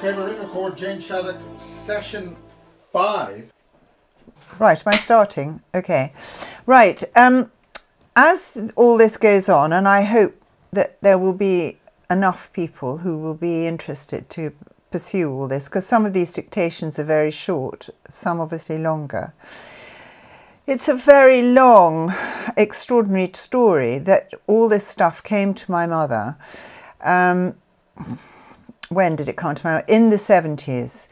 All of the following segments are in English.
Okay, we're in record Jane Shattock session 5. Right, am I starting? Okay. Right, as all this goes on, and I hope that there will be enough people who will be interested to pursue all this, because some of these dictations are very short, some obviously longer. It's a very long, extraordinary story that all this stuff came to my mother. When did it come to my mother? In the 70s,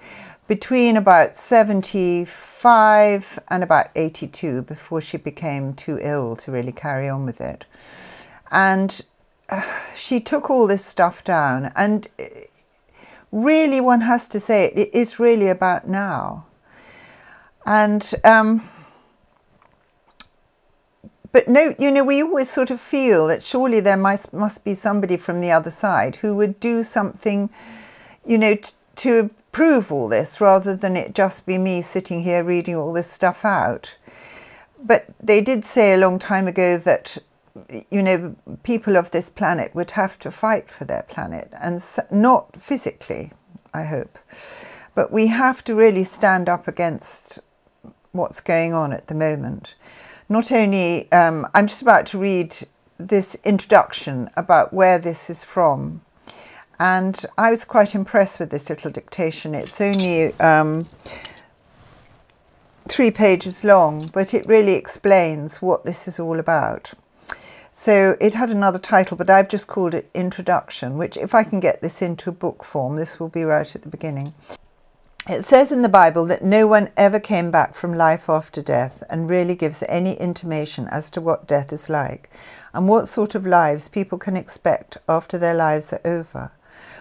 between about 75 and about 82, before she became too ill to really carry on with it. And she took all this stuff down, and really one has to say it is really about now. And but no, you know, we always sort of feel that surely there must be somebody from the other side who would do something, you know, to prove all this, rather than it just be me sitting here reading all this stuff out. But they did say a long time ago that, you know, people of this planet would have to fight for their planet, and not physically, I hope, but we have to really stand up against what's going on at the moment. Not only, I'm just about to read this introduction about where this is from, and I was quite impressed with this little dictation. It's only 3 pages long, but it really explains what this is all about. So it had another title, but I've just called it Introduction, which if I can get this into a book form, this will be right at the beginning. It says in the Bible that no one ever came back from life after death, and really gives any intimation as to what death is like and what sort of lives people can expect after their lives are over.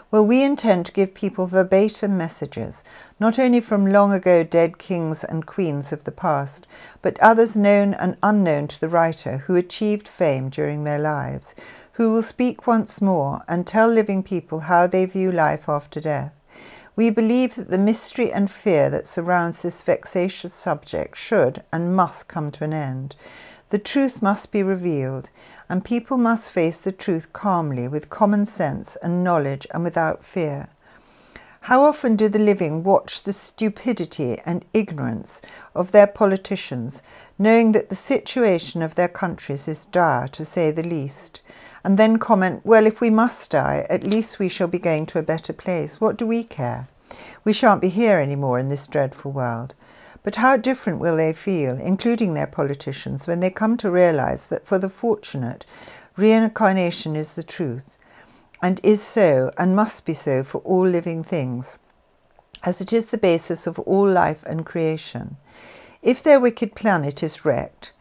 Well, we intend to give people verbatim messages, not only from long ago dead kings and queens of the past, but others known and unknown to the writer who achieved fame during their lives, who will speak once more and tell living people how they view life after death. We believe that the mystery and fear that surrounds this vexatious subject should and must come to an end. The truth must be revealed, and people must face the truth calmly, with common sense and knowledge, and without fear. How often do the living watch the stupidity and ignorance of their politicians, knowing that the situation of their countries is dire, to say the least, and then comment, well, if we must die, at least we shall be going to a better place. What do we care? We shan't be here any more in this dreadful world. But how different will they feel, including their politicians, when they come to realise that for the fortunate, reincarnation is the truth, and is so, and must be so, for all living things, as it is the basis of all life and creation. If their wicked planet is wrecked,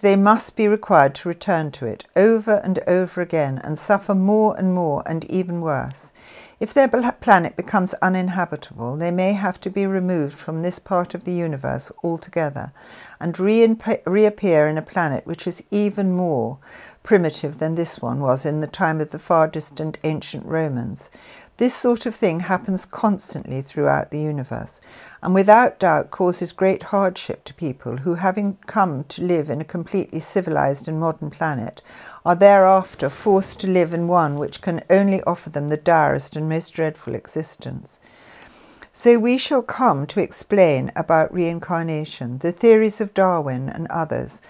they must be required to return to it over and over again, and suffer more and more and even worse. If their planet becomes uninhabitable, they may have to be removed from this part of the universe altogether, and reappear in a planet which is even more primitive than this one was in the time of the far distant ancient Romans. This sort of thing happens constantly throughout the universe, and without doubt causes great hardship to people who, having come to live in a completely civilized and modern planet, are thereafter forced to live in one which can only offer them the direst and most dreadful existence. So we shall come to explain about reincarnation, the theories of Darwin and others,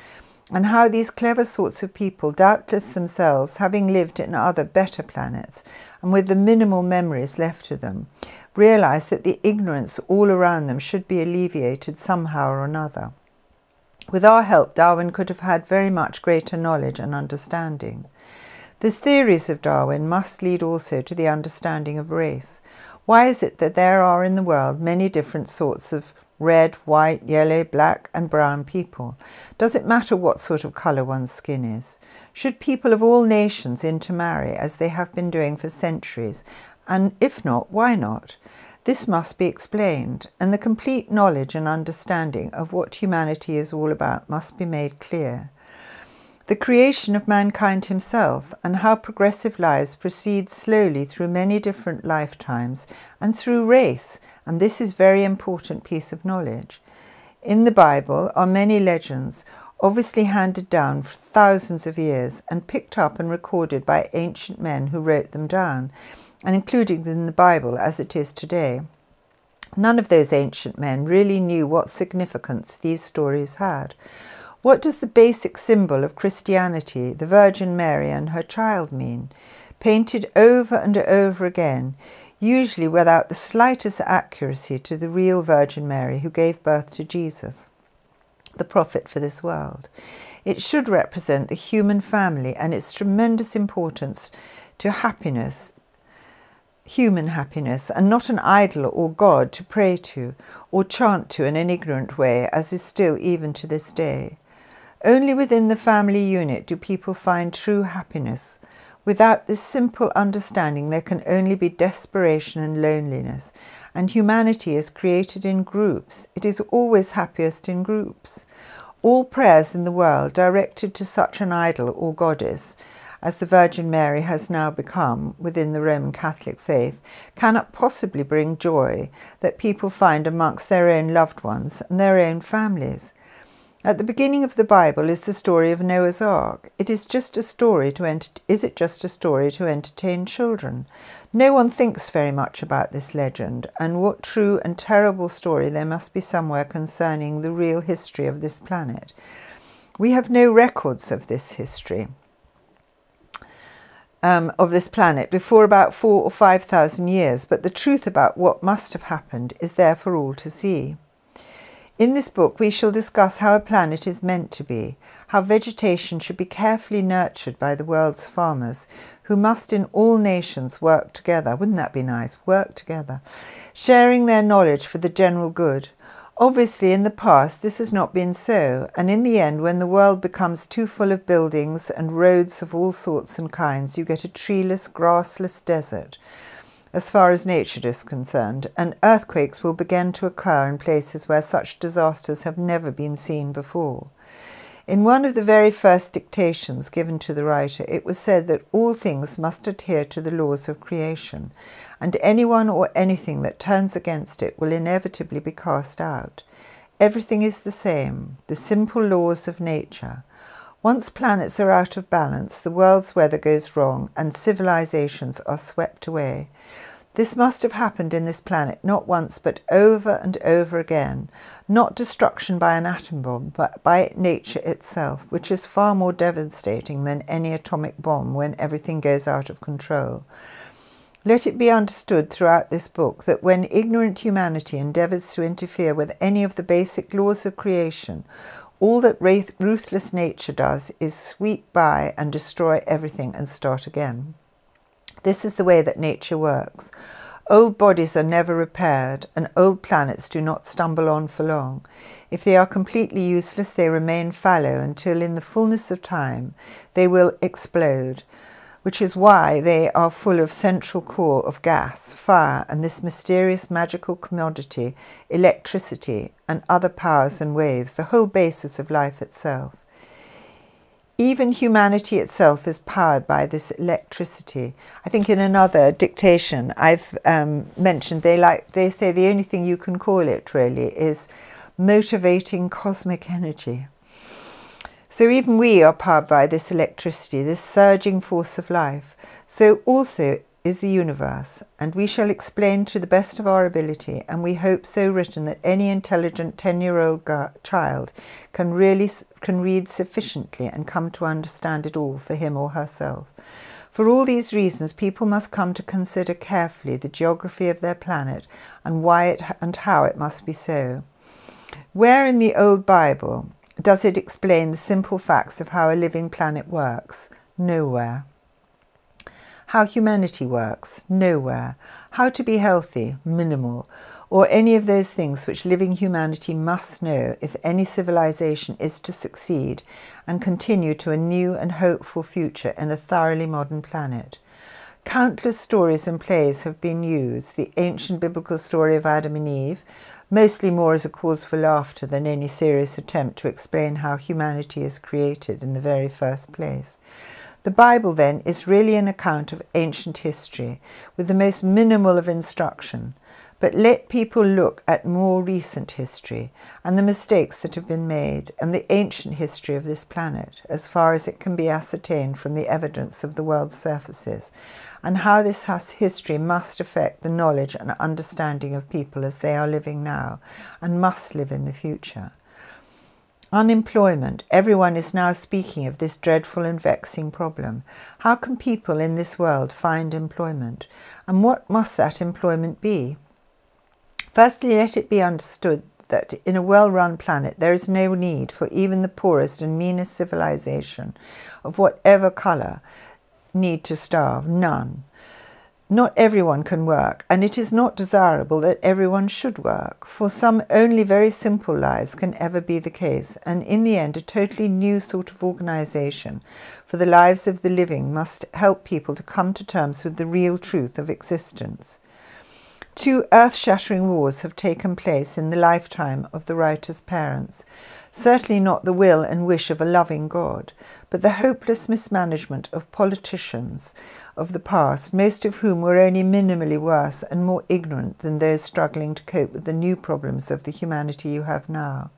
and how these clever sorts of people, doubtless themselves having lived in other better planets, and with the minimal memories left to them, realise that the ignorance all around them should be alleviated somehow or another. With our help, Darwin could have had very much greater knowledge and understanding. The theories of Darwin must lead also to the understanding of race. Why is it that there are in the world many different sorts of red, white, yellow, black and brown people? Does it matter what sort of colour one's skin is? Should people of all nations intermarry, as they have been doing for centuries? And if not, why not? This must be explained, and the complete knowledge and understanding of what humanity is all about must be made clear. The creation of mankind himself, and how progressive lives proceed slowly through many different lifetimes, and through race, and this is a very important piece of knowledge. In the Bible are many legends obviously handed down for thousands of years and picked up and recorded by ancient men who wrote them down, and including in the Bible as it is today. None of those ancient men really knew what significance these stories had. What does the basic symbol of Christianity, the Virgin Mary and her child, mean? Painted over and over again, usually without the slightest accuracy to the real Virgin Mary who gave birth to Jesus, the prophet for this world. It should represent the human family and its tremendous importance to happiness, human happiness, and not an idol or god to pray to or chant to in an ignorant way, as is still even to this day. Only within the family unit do people find true happiness. Without this simple understanding, there can only be desperation and loneliness, and humanity is created in groups. It is always happiest in groups. All prayers in the world directed to such an idol or goddess, as the Virgin Mary has now become within the Roman Catholic faith, cannot possibly bring joy that people find amongst their own loved ones and their own families. At the beginning of the Bible is the story of Noah's Ark. Is it just a story to entertain children? No one thinks very much about this legend, and what true and terrible story there must be somewhere concerning the real history of this planet. We have no records of this history of this planet before about 4,000 or 5,000 years, but the truth about what must have happened is there for all to see. In this book, we shall discuss how a planet is meant to be, how vegetation should be carefully nurtured by the world's farmers, who must in all nations work together. Wouldn't that be nice? Work together, sharing their knowledge for the general good. Obviously, in the past, this has not been so, and in the end, when the world becomes too full of buildings and roads of all sorts and kinds, you get a treeless, grassless desert. As far as nature is concerned, and earthquakes will begin to occur in places where such disasters have never been seen before. In one of the very first dictations given to the writer, it was said that all things must adhere to the laws of creation, and anyone or anything that turns against it will inevitably be cast out. Everything is the same, the simple laws of nature. Once planets are out of balance, the world's weather goes wrong and civilizations are swept away. This must have happened in this planet not once but over and over again, not destruction by an atom bomb, but by nature itself, which is far more devastating than any atomic bomb when everything goes out of control. Let it be understood throughout this book that when ignorant humanity endeavours to interfere with any of the basic laws of creation, all that ruthless nature does is sweep by and destroy everything and start again. This is the way that nature works. Old bodies are never repaired, and old planets do not stumble on for long. If they are completely useless, they remain fallow until in the fullness of time they will explode, which is why they are full of central core of gas, fire, and this mysterious magical commodity, electricity, and other powers and waves, the whole basis of life itself. Even humanity itself is powered by this electricity. I think in another dictation I've mentioned they say the only thing you can call it really is motivating cosmic energy. So even we are powered by this electricity, this surging force of life. So also is the universe, and we shall explain to the best of our ability, and we hope so written that any intelligent 10-year-old child can read sufficiently and come to understand it all for him or herself. For all these reasons, people must come to consider carefully the geography of their planet and why it and how it must be so. Where in the old Bible does it explain the simple facts of how a living planet works? Nowhere. How humanity works? Nowhere. How to be healthy? Minimal. Or any of those things which living humanity must know if any civilization is to succeed and continue to a new and hopeful future in a thoroughly modern planet. Countless stories and plays have been used, the ancient biblical story of Adam and Eve, mostly more as a cause for laughter than any serious attempt to explain how humanity is created in the very first place. The Bible, then, is really an account of ancient history, with the most minimal of instruction. But let people look at more recent history and the mistakes that have been made and the ancient history of this planet, as far as it can be ascertained from the evidence of the world's surfaces, and how this history must affect the knowledge and understanding of people as they are living now and must live in the future. Unemployment. Everyone is now speaking of this dreadful and vexing problem. How can people in this world find employment? And what must that employment be? Firstly, let it be understood that in a well-run planet there is no need for even the poorest and meanest civilization of whatever colour need to starve. None. Not everyone can work, and it is not desirable that everyone should work. For some, only very simple lives can ever be the case, and in the end a totally new sort of organisation for the lives of the living must help people to come to terms with the real truth of existence. 2 earth-shattering wars have taken place in the lifetime of the writer's parents. Certainly not the will and wish of a loving God, but the hopeless mismanagement of politicians of the past, most of whom were only minimally worse and more ignorant than those struggling to cope with the new problems of the humanity you have now.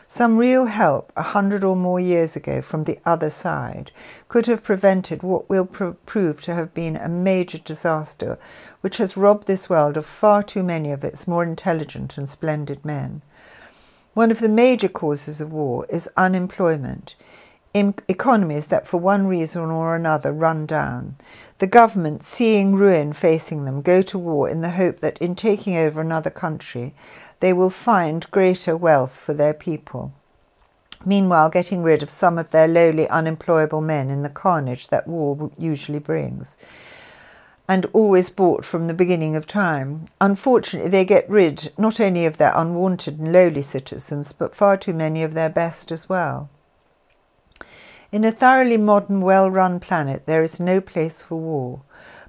Some real help 100 or more years ago from the other side could have prevented what will prove to have been a major disaster which has robbed this world of far too many of its more intelligent and splendid men. One of the major causes of war is unemployment. In economies that for one reason or another run down, the government, seeing ruin facing them, go to war in the hope that in taking over another country they will find greater wealth for their people, meanwhile getting rid of some of their lowly unemployable men in the carnage that war usually brings, and always brought from the beginning of time. Unfortunately, they get rid not only of their unwanted and lowly citizens, but far too many of their best as well. In a thoroughly modern, well-run planet, there is no place for war.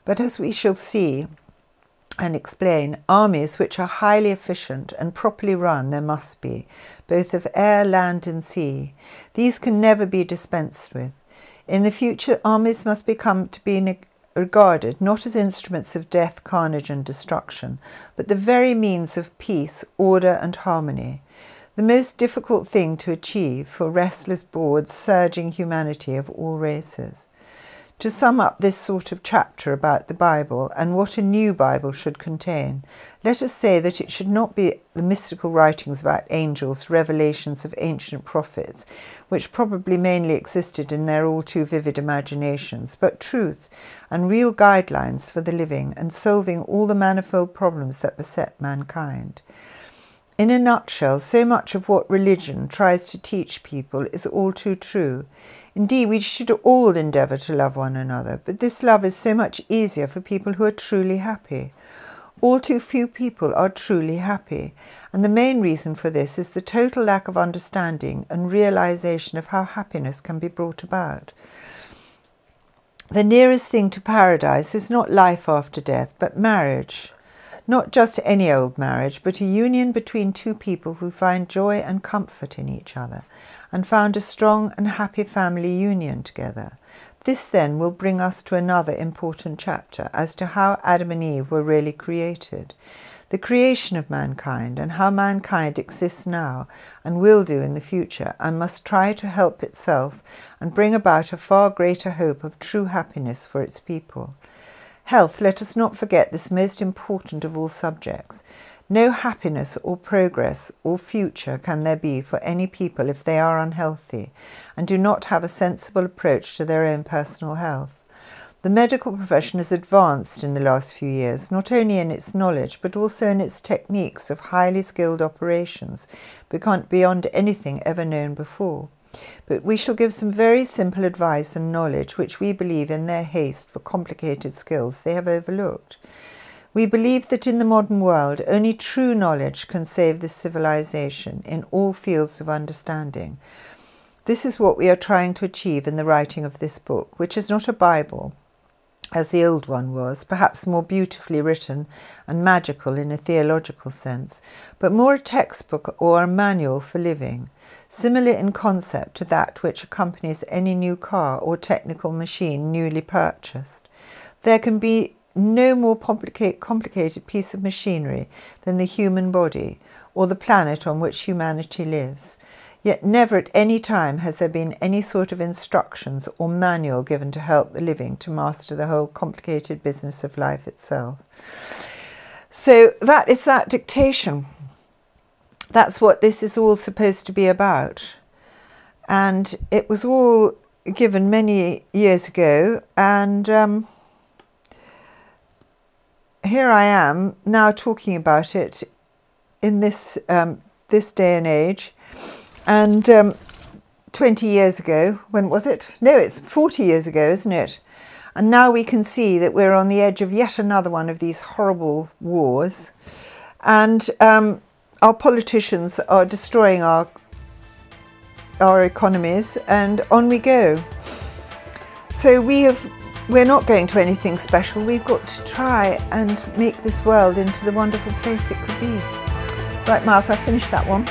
But as we shall see and explain, armies which are highly efficient and properly run there must be, both of air, land and sea. These can never be dispensed with. In the future, armies must become to be regarded not as instruments of death, carnage and destruction, but the very means of peace, order and harmony. The most difficult thing to achieve for restless, bored, surging humanity of all races. To sum up this sort of chapter about the Bible and what a new Bible should contain, let us say that it should not be the mystical writings about angels, revelations of ancient prophets, which probably mainly existed in their all too vivid imaginations, but truth and real guidelines for the living and solving all the manifold problems that beset mankind. In a nutshell, so much of what religion tries to teach people is all too true. Indeed, we should all endeavour to love one another, but this love is so much easier for people who are truly happy. All too few people are truly happy, and the main reason for this is the total lack of understanding and realisation of how happiness can be brought about. The nearest thing to paradise is not life after death, but marriage. Not just any old marriage, but a union between two people who find joy and comfort in each other, and found a strong and happy family union together. This then will bring us to another important chapter as to how Adam and Eve were really created, the creation of mankind, and how mankind exists now and will do in the future, and must try to help itself and bring about a far greater hope of true happiness for its people. Health, let us not forget this most important of all subjects. No happiness or progress or future can there be for any people if they are unhealthy and do not have a sensible approach to their own personal health. The medical profession has advanced in the last few years, not only in its knowledge, but also in its techniques of highly skilled operations, beyond anything ever known before. But we shall give some very simple advice and knowledge which we believe in their haste for complicated skills they have overlooked. We believe that in the modern world only true knowledge can save this civilization in all fields of understanding. This is what we are trying to achieve in the writing of this book, which is not a Bible, as the old one was, perhaps more beautifully written and magical in a theological sense, but more a textbook or a manual for living, similar in concept to that which accompanies any new car or technical machine newly purchased. There can be no more complicated piece of machinery than the human body or the planet on which humanity lives. Yet never at any time has there been any sort of instructions or manual given to help the living to master the whole complicated business of life itself. So that is that dictation. That's what this is all supposed to be about. And it was all given many years ago, and here I am now talking about it in this this day and age. And 20 years ago, when was it? No, it's 40 years ago, isn't it? And now we can see that we're on the edge of yet another one of these horrible wars. And our politicians are destroying our economies, and on we go. So we're not going to anything special. We've got to try and make this world into the wonderful place it could be. Right, Miles, I finished that one.